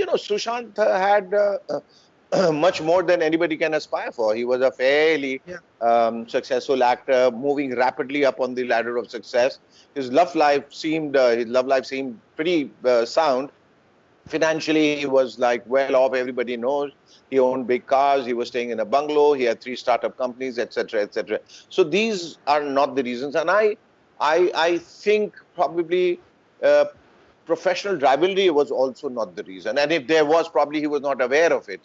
Sushant had much more than anybody can aspire for. He was a fairly successful actor, moving rapidly up on the ladder of success. His love life seemed pretty sound. Financially, he was like well off. Everybody knows he owned big cars. He was staying in a bungalow. He had 3 startup companies, etc., etc. So these are not the reasons. And I think probably uh, professional rivalry was also not the reason. And if there was, probably he was not aware of it.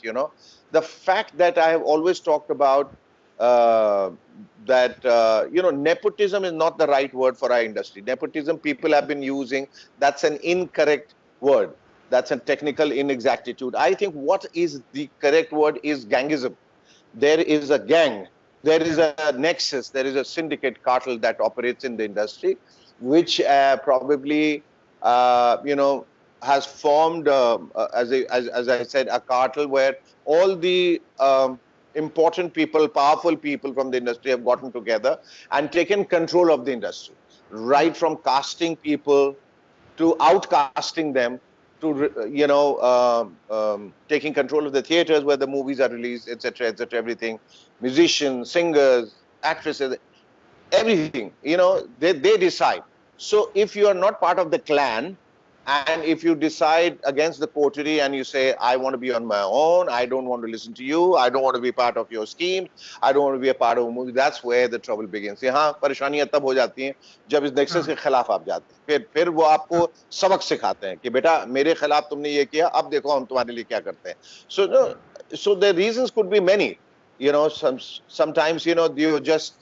The fact that I have always talked about uh, that, nepotism is not the right word for our industry. Nepotism, people have been using, that's an incorrect word. That's a technical inexactitude. I think what is the correct word is gangism. There is a gang, there is a nexus, there is a syndicate cartel that operates in the industry, which probably, has formed, as I said, a cartel where all the important people, powerful people from the industry have gotten together and taken control of the industry, right from casting people to outcasting them to taking control of the theaters where the movies are released, etc., etc., everything, musicians, singers, actresses, everything. They decide. So if you are not part of the clan, and if you decide against the coterie and you say, I want to be on my own, I don't want to listen to you, I don't want to be part of your scheme, I don't want to be a part of a movie, that's where the trouble begins. हाँ, परेशानियां तब हो जाती हैं जब इस nexus के खिलाफ आप जाते हैं. फिर वो आपको सबक सिखाते हैं कि बेटा मेरे खिलाफ तुमने ये किया, अब देखो हम तुम्हारे लिए क्या करते हैं. So the reasons could be many. Sometimes you just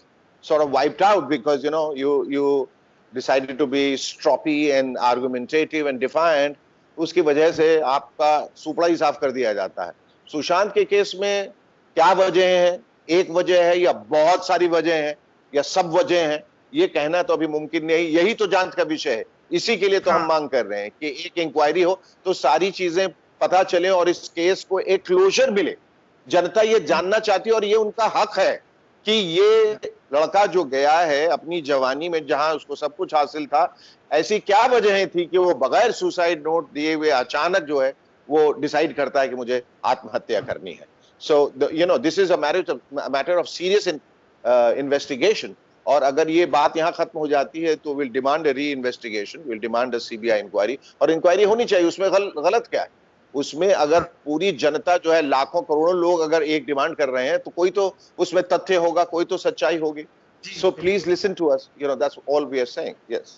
sort of wiped out because you decided to be stroppy and argumentative and defiant. उसकी वजह से आपका सुपड़ा ही साफ कर दिया जाता है. सुशांत के केस में क्या वजह है, एक वजह है या बहुत सारी वजह है या सब वजह है, ये कहना तो अभी मुमकिन नहीं. यही तो जांच का विषय है. इसी के लिए तो हम मांग कर रहे हैं कि एक इंक्वायरी हो तो सारी चीजें पता चले और इस केस को एक क्लोजर मिले. जनता ये जानना चाहती है और ये उनका हक है कि ये लड़का जो गया है अपनी जवानी में जहां उसको सब कुछ हासिल था, ऐसी क्या वजहें थी कि वो बगैर सुसाइड नोट दिए हुए अचानक जो है वो डिसाइड करता है कि मुझे आत्महत्या करनी है. So this is a matter of serious investigation. और अगर ये बात यहाँ खत्म हो जाती है तो will demand a reinvestigation, will demand a CBI inquiry. और इंक्वायरी होनी चाहिए. उसमें गलत क्या है? उसमें अगर पूरी जनता जो है, लाखों करोड़ों लोग अगर एक डिमांड कर रहे हैं तो कोई तो उसमें तथ्य होगा, कोई तो सच्चाई होगी. So please listen to us, that's all we are saying. Yes.